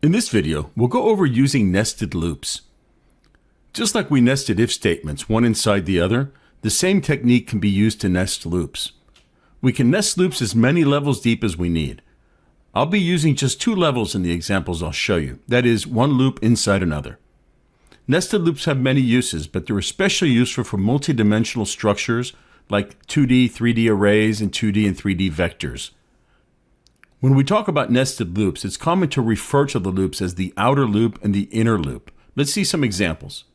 In this video, we'll go over using nested loops. Just like we nested if statements one inside the other, the same technique can be used to nest loops. We can nest loops as many levels deep as we need. I'll be using just 2 levels in the examples I'll show you, that is, one loop inside another. Nested loops have many uses, but they're especially useful for multidimensional structures like 2D, 3D arrays, and 2D and 3D vectors. When we talk about nested loops, it's common to refer to the loops as the outer loop and the inner loop. Let's see some examples.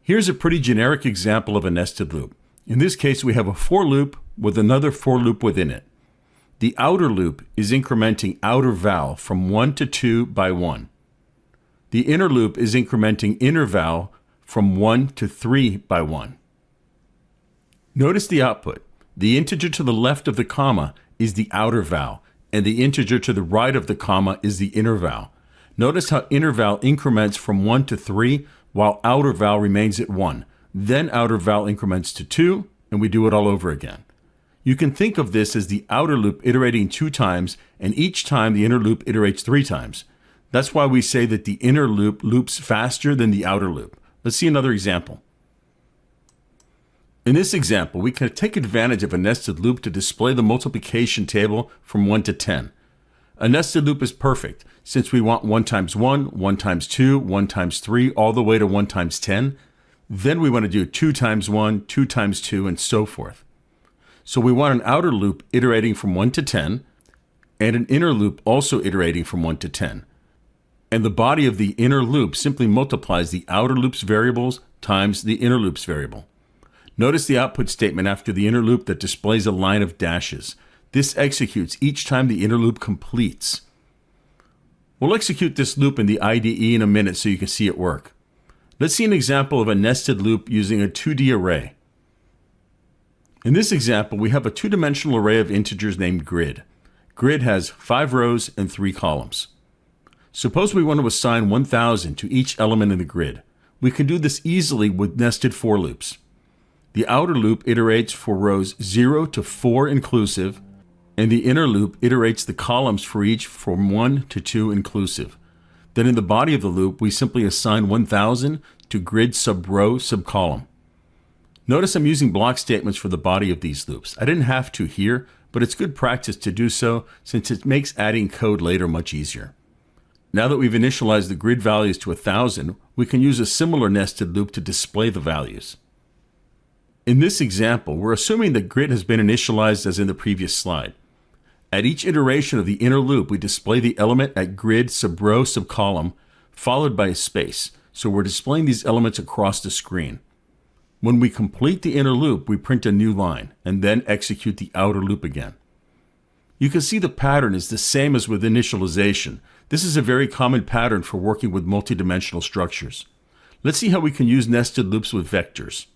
Here's a pretty generic example of a nested loop. In this case, we have a for loop with another for loop within it. The outer loop is incrementing outer val from 1 to 2 by 1. The inner loop is incrementing inner val from 1 to 3 by 1. Notice the output. The integer to the left of the comma is the outer val, and the integer to the right of the comma is the inner val. Notice how inner val increments from 1 to 3, while outer val remains at 1. Then outer val increments to 2, and we do it all over again. You can think of this as the outer loop iterating 2 times, and each time the inner loop iterates 3 times. That's why we say that the inner loop loops faster than the outer loop. Let's see another example. In this example, we can take advantage of a nested loop to display the multiplication table from 1 to 10. A nested loop is perfect since we want 1 times 1, 1 times 2, 1 times 3, all the way to 1 times 10. Then we want to do 2 times 1, 2 times 2, and so forth. So we want an outer loop iterating from 1 to 10, and an inner loop also iterating from 1 to 10. And the body of the inner loop simply multiplies the outer loop's variables times the inner loop's variable. Notice the output statement after the inner loop that displays a line of dashes. This executes each time the inner loop completes. We'll execute this loop in the IDE in a minute so you can see it work. Let's see an example of a nested loop using a 2D array. In this example, we have a 2-dimensional array of integers named grid. Grid has 5 rows and 3 columns. Suppose we want to assign 1,000 to each element in the grid. We can do this easily with nested for loops. The outer loop iterates for rows 0 to 4 inclusive, and the inner loop iterates the columns for each from 1 to 2 inclusive. Then in the body of the loop, we simply assign 1,000 to grid sub-row sub-column. Notice I'm using block statements for the body of these loops. I didn't have to here, but it's good practice to do so since it makes adding code later much easier. Now that we've initialized the grid values to 1,000, we can use a similar nested loop to display the values. In this example, we're assuming that grid has been initialized as in the previous slide. At each iteration of the inner loop, we display the element at grid sub-row sub-column, followed by a space, so we're displaying these elements across the screen. When we complete the inner loop, we print a new line, and then execute the outer loop again. You can see the pattern is the same as with initialization. This is a very common pattern for working with multidimensional structures. Let's see how we can use nested loops with vectors.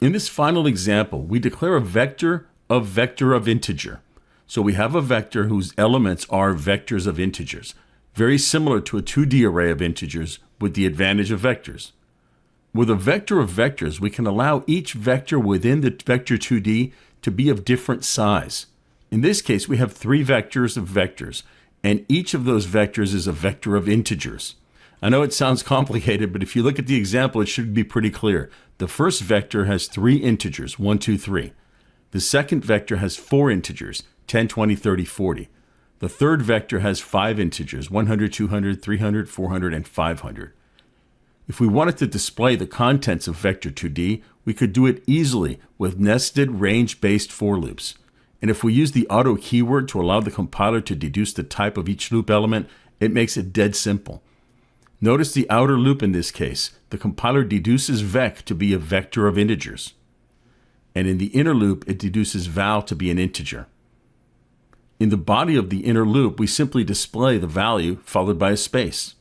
In this final example, we declare a vector of integer. So we have a vector whose elements are vectors of integers, very similar to a 2D array of integers with the advantage of vectors. With a vector of vectors, we can allow each vector within the vector 2D to be of different size. In this case, we have 3 vectors of vectors, and each of those vectors is a vector of integers. I know it sounds complicated, but if you look at the example, it should be pretty clear. The first vector has 3 integers, 1, 2, 3. The second vector has 4 integers, 10, 20, 30, 40. The third vector has 5 integers, 100, 200, 300, 400, and 500. If we wanted to display the contents of vector 2D, we could do it easily with nested range-based for loops. And if we use the auto keyword to allow the compiler to deduce the type of each loop element, it makes it dead simple. Notice the outer loop in this case. The compiler deduces vec to be a vector of integers. And in the inner loop, it deduces val to be an integer. In the body of the inner loop, we simply display the value followed by a space.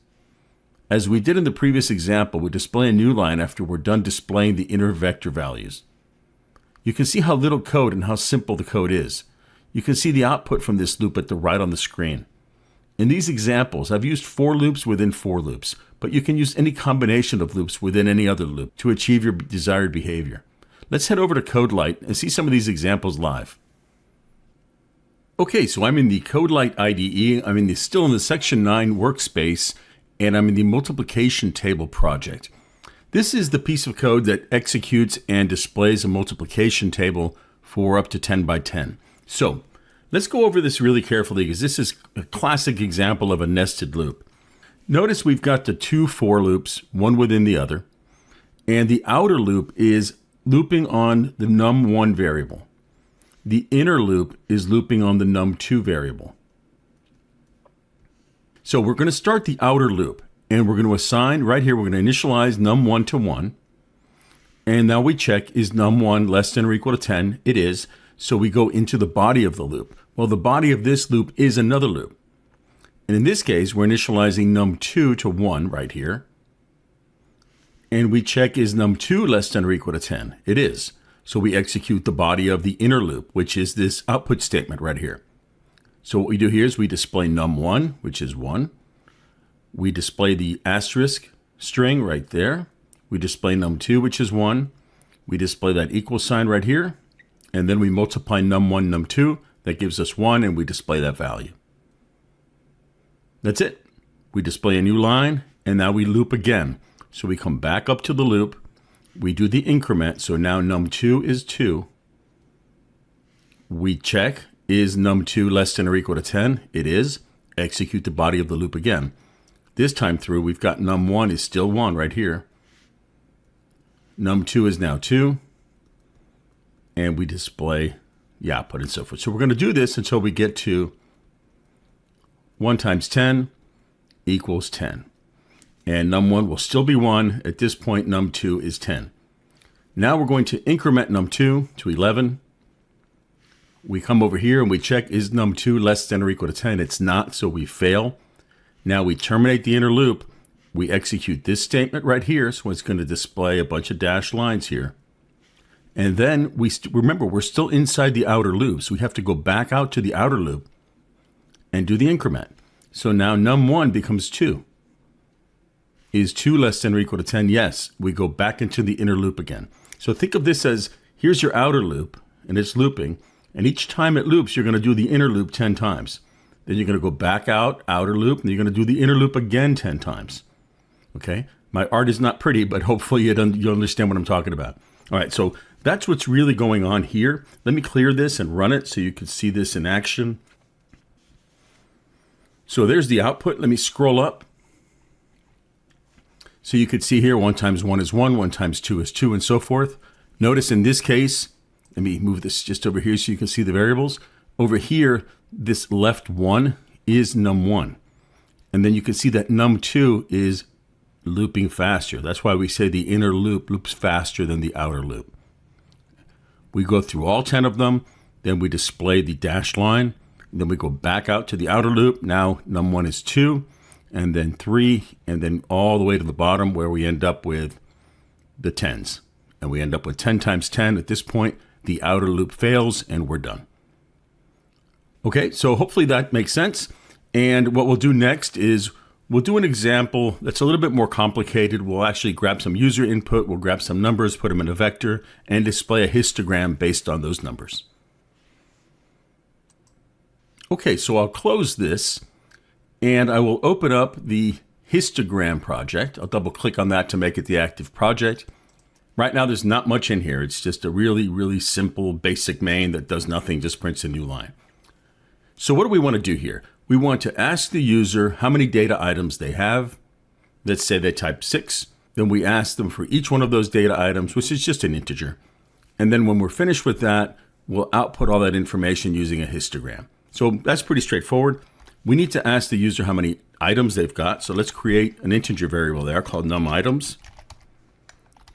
As we did in the previous example, we display a new line after we're done displaying the inner vector values. You can see how little code and how simple the code is. You can see the output from this loop at the right on the screen. In these examples, I've used for loops within for loops, but you can use any combination of loops within any other loop to achieve your desired behavior. Let's head over to CodeLight and see some of these examples live. Okay, so I'm in the CodeLight IDE. I'm still in the Section 9 workspace, and I'm in the multiplication table project. This is the piece of code that executes and displays a multiplication table for up to 10 by 10. So let's go over this really carefully because this is a classic example of a nested loop. Notice we've got the two for loops, one within the other, and the outer loop is looping on the num1 variable. The inner loop is looping on the num2 variable. So we're going to start the outer loop, and we're going to assign, right here, we're going to initialize num1 to 1. And now we check, is num1 less than or equal to 10? It is. So we go into the body of the loop. Well, the body of this loop is another loop. And in this case, we're initializing num2 to 1 right here. And we check, is num2 less than or equal to 10? It is. So we execute the body of the inner loop, which is this output statement right here. So what we do here is we display num1, which is 1. We display the asterisk string right there. We display num2, which is 1. We display that equal sign right here. And then we multiply num1, num2. That gives us 1, and we display that value. That's it. We display a new line, and now we loop again. So we come back up to the loop. We do the increment. So now num2 is 2. We check, is num2 less than or equal to 10? It is. Execute the body of the loop again. This time through, we've got num1 is still 1 right here. Num2 is now 2. And we display the output and so forth. So we're going to do this until we get to 1 times 10 equals 10. And num1 will still be 1. At this point, num2 is 10. Now we're going to increment num2 to 11. We come over here and we check, is num2 less than or equal to 10? It's not, so we fail. Now we terminate the inner loop. We execute this statement right here, so it's going to display a bunch of dashed lines here. And then remember, we're still inside the outer loop, so we have to go back out to the outer loop and do the increment. So now num1 becomes 2. Is 2 less than or equal to 10? Yes. We go back into the inner loop again. So think of this as, here's your outer loop, and it's looping. And each time it loops, you're going to do the inner loop 10 times. Then you're going to go back out, outer loop, and you're going to do the inner loop again 10 times. Okay? My art is not pretty, but hopefully you'll understand what I'm talking about. All right, so that's what's really going on here. Let me clear this and run it so you can see this in action. So there's the output. Let me scroll up. So you could see here 1 times 1 is 1, 1 times 2 is 2, and so forth. Notice in this case, let me move this just over here so you can see the variables. Over here, this left 1 is num1. And then you can see that num2 is looping faster. That's why we say the inner loop loops faster than the outer loop. We go through all 10 of them, then we display the dashed line, then we go back out to the outer loop. Now num1 is 2, and then 3, and then all the way to the bottom where we end up with the 10s. And we end up with 10 times 10. At this point, the outer loop fails, and we're done. Okay, so hopefully that makes sense. And what we'll do next is we'll do an example that's a little bit more complicated. We'll actually grab some user input, we'll grab some numbers, put them in a vector, and display a histogram based on those numbers. Okay, so I'll close this, and I will open up the histogram project. I'll double click on that to make it the active project. Right now, there's not much in here. It's just a really, really simple basic main that does nothing, just prints a new line. So what do we want to do here? We want to ask the user how many data items they have. Let's say they type 6. Then we ask them for each one of those data items, which is just an integer. And then when we're finished with that, we'll output all that information using a histogram. So that's pretty straightforward. We need to ask the user how many items they've got. So let's create an integer variable there called num_items.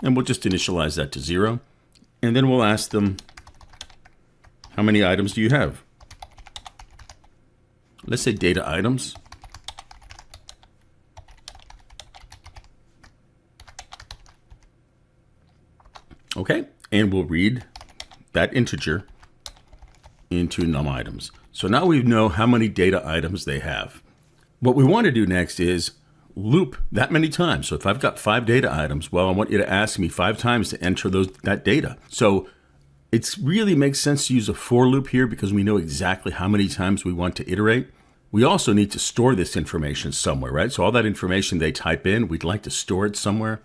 And we'll just initialize that to 0. And then we'll ask them, how many items do you have? Let's say data items. Okay, and we'll read that integer into num_items. So now we know how many data items they have. What we want to do next is loop that many times. So if I've got 5 data items, well, I want you to ask me 5 times to enter that data. So It really makes sense to use a for loop here because we know exactly how many times we want to iterate. We also need to store this information somewhere, right? So all that information they type in, we'd like to store it somewhere.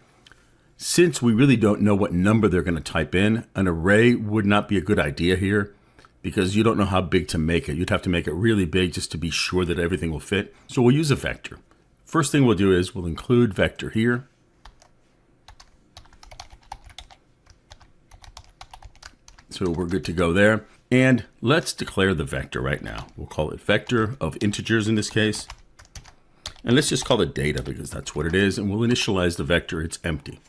Since we really don't know what number they're going to type in, an array would not be a good idea here because you don't know how big to make it. You'd have to make it really big just to be sure that everything will fit. So we'll use a vector. First thing we'll do is we'll include vector here. So we're good to go there. And let's declare the vector right now. We'll call it vector of integers in this case. And let's just call it data because that's what it is. And we'll initialize the vector. It's empty.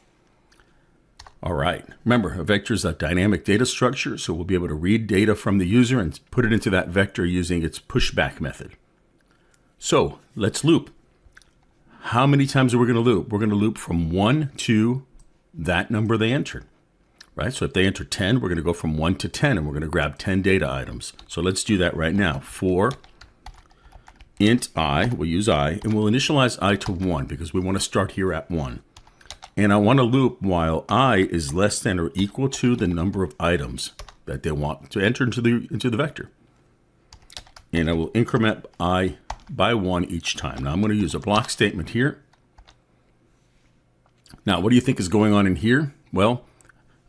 All right. Remember, a vector is a dynamic data structure. So we'll be able to read data from the user and put it into that vector using its pushback method. So let's loop. How many times are we going to loop? We're going to loop from 1 to that number they entered. Right? So if they enter 10, we're going to go from 1 to 10, and we're going to grab 10 data items. So let's do that right now. For int I, we'll use I, and we'll initialize I to 1 because we want to start here at 1. And I want to loop while I is less than or equal to the number of items that they want to enter into the vector. And I will increment I by 1 each time. Now I'm going to use a block statement here. Now, what do you think is going on in here? Well,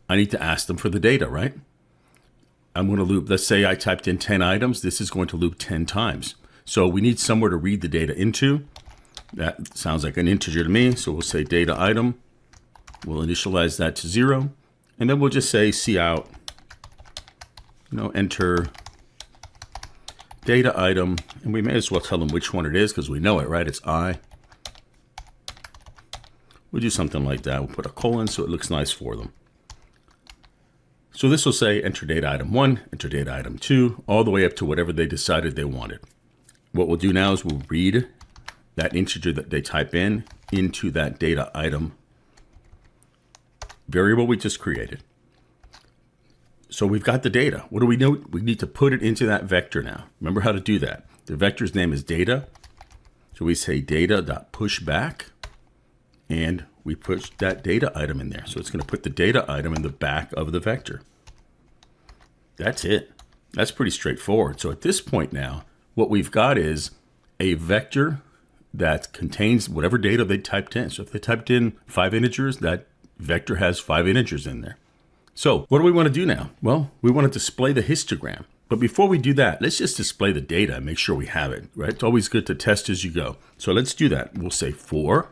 I need to ask them for the data, right? I'm going to loop, let's say I typed in 10 items. This is going to loop 10 times. So we need somewhere to read the data into. That sounds like an integer to me. So we'll say data item. We'll initialize that to 0. And then we'll just say cout, enter data item. And we may as well tell them which one it is because we know it, right? It's I. We'll do something like that. We'll put a colon so it looks nice for them. So this will say enter data item 1, enter data item 2, all the way up to whatever they decided they wanted. What we'll do now is we'll read that integer that they type in into that data item variable we just created. So we've got the data. What do we know? We need to put it into that vector now. Remember how to do that. The vector's name is data. So we say data.pushback, and we push that data item in there. So it's going to put the data item in the back of the vector. That's it. That's pretty straightforward. So at this point now, what we've got is a vector that contains whatever data they typed in. So if they typed in 5 integers, that vector has 5 integers in there. So what do we want to do now? Well, we want to display the histogram. But before we do that, let's just display the data and make sure we have it, right? It's always good to test as you go. So let's do that. We'll say for.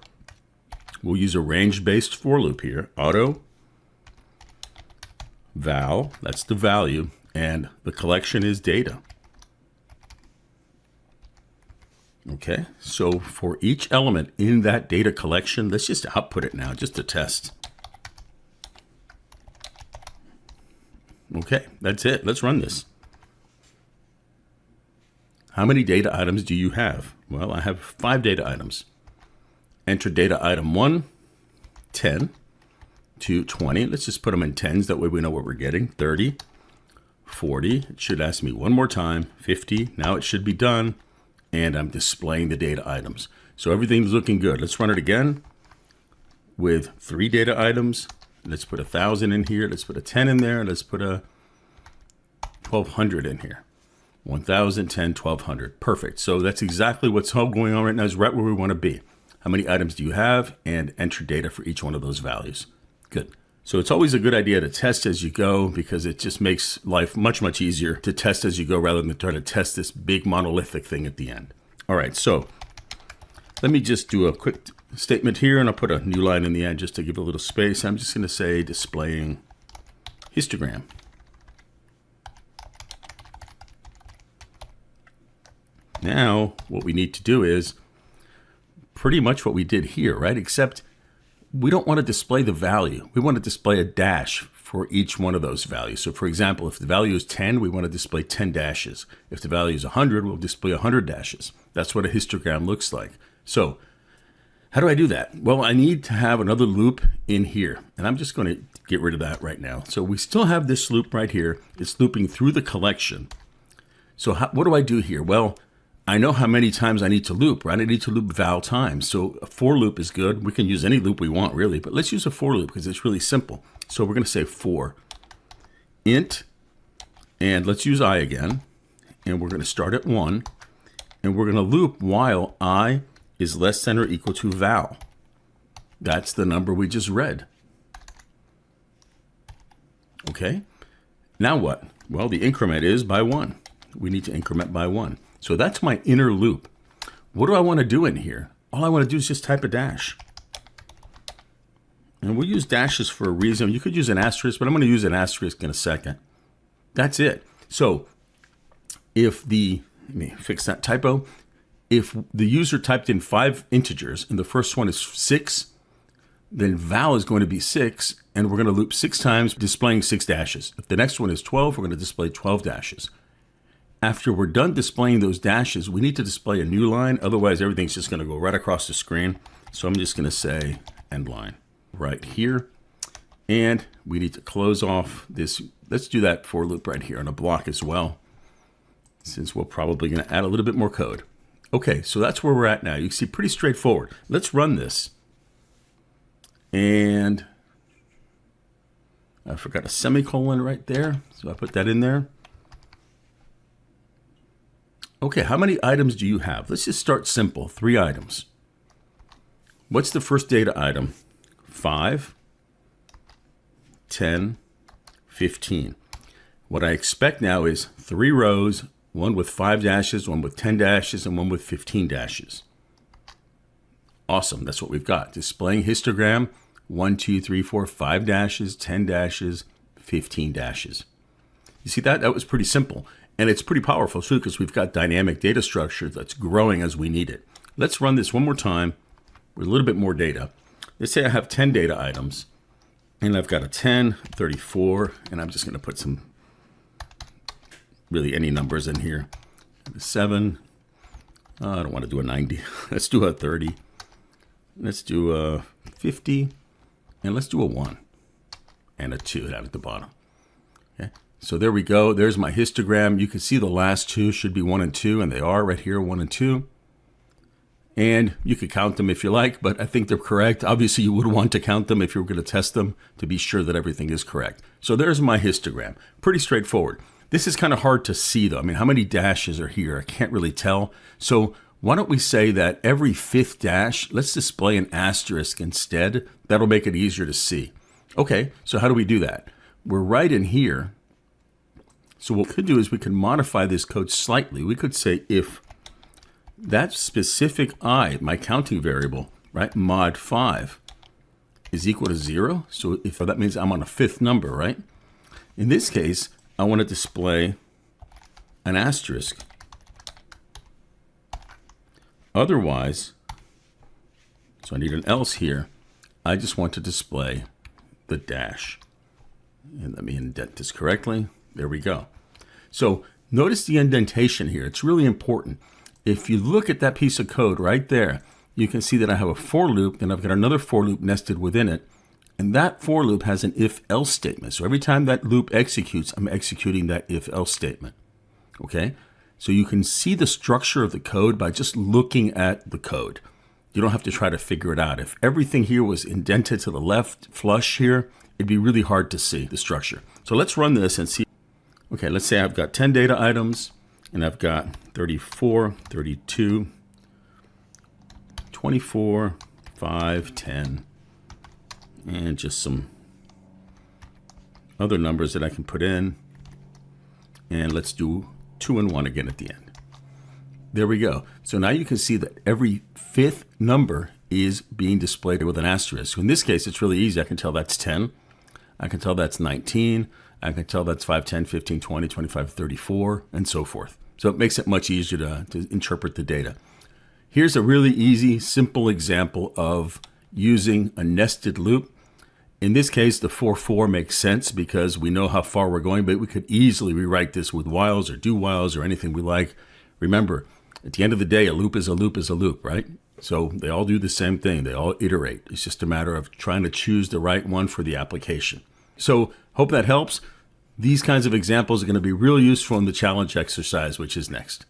We'll use a range-based for loop here. Auto val, that's the value, and the collection is data. Okay, so for each element in that data collection, let's just output it now, just to test. Okay, that's it. Let's run this. How many data items do you have? Well, I have 5 data items. Enter data item 1, 10, to 20. Let's just put them in tens. That way we know what we're getting. 30, 40. It should ask me one more time. 50. Now it should be done. And I'm displaying the data items. So everything's looking good. Let's run it again with 3 data items. Let's put 1,000 in here. Let's put a 10 in there. Let's put a 1,200 in here. 1,000, 10, 1,200. Perfect. So that's exactly what's all going on right now. Is right where we want to be. How many items do you have? And enter data for each one of those values. Good. So it's always a good idea to test as you go because it just makes life much, much easier to test as you go rather than try to test this big monolithic thing at the end. All right, so let me just do a quick statement here and I'll put a new line in the end just to give it a little space. I'm just going to say displaying histogram. Now, what we need to do is pretty much what we did here, right? Except we don't want to display the value. We want to display a dash for each one of those values. So for example, if the value is 10, we want to display 10 dashes. If the value is 100, we'll display 100 dashes. That's what a histogram looks like. So how do I do that? Well, I need to have another loop in here, and I'm just going to get rid of that right now. So we still have this loop right here. It's looping through the collection. So what do I do here? Well, I know how many times I need to loop, right? I need to loop val times. So a for loop is good. We can use any loop we want really, but let's use a for loop because it's really simple. So we're going to say for int And let's use I again. And we're going to start at 1. And we're going to loop while I is less than or equal to val. That's the number we just read. Okay. Now what? Well, the increment is by 1. We need to increment by 1. So that's my inner loop. What do I want to do in here? All I want to do is just type a dash. And we'll use dashes for a reason. You could use an asterisk, but I'm going to use an asterisk in a second. That's it. So if let me fix that typo. If the user typed in 5 integers and the first one is 6, then val is going to be 6, and we're going to loop 6 times, displaying 6 dashes. If the next one is 12, we're going to display 12 dashes. After we're done displaying those dashes, we need to display a new line. Otherwise, everything's just going to go right across the screen. So I'm just going to say end line right here. And we need to close off this. Let's do that for loop right here on a block as well, since we're probably going to add a little bit more code. Okay, so that's where we're at now. You can see pretty straightforward. Let's run this. And I forgot a semicolon right there, so I put that in there. Okay, how many items do you have? Let's just start simple, 3 items. What's the first data item? 5, 10, 15. What I expect now is 3 rows, one with 5 dashes, one with 10 dashes, and one with 15 dashes. Awesome, that's what we've got. Displaying histogram, 1, 2, 3, 4, 5 dashes, 10 dashes, 15 dashes. You see that? That was pretty simple. And it's pretty powerful too, because we've got dynamic data structure that's growing as we need it. Let's run this one more time with a little bit more data. Let's say I have 10 data items, and I've got a 10, 34, and I'm just going to put some, really any numbers in here. 7, I don't want to do a 90. Let's do a 30. Let's do a 50, and let's do a 1 and a 2 down at the bottom. Okay. So there we go. There's my histogram. You can see the last 2 should be 1 and 2, and they are right here, 1 and 2. And you could count them if you like, but I think they're correct. Obviously, you would want to count them if you were going to test them to be sure that everything is correct. So there's my histogram. Pretty straightforward. This is kind of hard to see, though. I mean, how many dashes are here? I can't really tell. So why don't we say that every 5th dash, let's display an asterisk instead. That'll make it easier to see. Okay, so how do we do that? We're right in here. So what we could do is we could modify this code slightly. We could say if that specific I, my counting variable, right, mod 5, is equal to 0. So if that means I'm on a 5th number, right? In this case, I want to display an asterisk. Otherwise, so I need an else here. I just want to display the dash. And let me indent this correctly. There we go. So notice the indentation here. It's really important. If you look at that piece of code right there, you can see that I have a for loop, and I've got another for loop nested within it. And that for loop has an if-else statement. So every time that loop executes, I'm executing that if-else statement. Okay? So you can see the structure of the code by just looking at the code. You don't have to try to figure it out. If everything here was indented to the left flush here, it'd be really hard to see the structure. So let's run this and see. Okay, let's say I've got 10 data items, and I've got 34, 32, 24, 5, 10, and just some other numbers that I can put in. And let's do 2 and 1 again at the end. There we go. So now you can see that every 5th number is being displayed with an asterisk. In this case, it's really easy. I can tell that's 10. I can tell that's 19. I can tell that's 5, 10, 15, 20, 25, 34, and so forth. So it makes it much easier to interpret the data. Here's a really easy, simple example of using a nested loop. In this case, the for makes sense because we know how far we're going, but we could easily rewrite this with whiles or do whiles or anything we like. Remember, at the end of the day, a loop is a loop is a loop, right? So they all do the same thing. They all iterate. It's just a matter of trying to choose the right one for the application. So hope that helps. These kinds of examples are going to be real useful in the challenge exercise, which is next.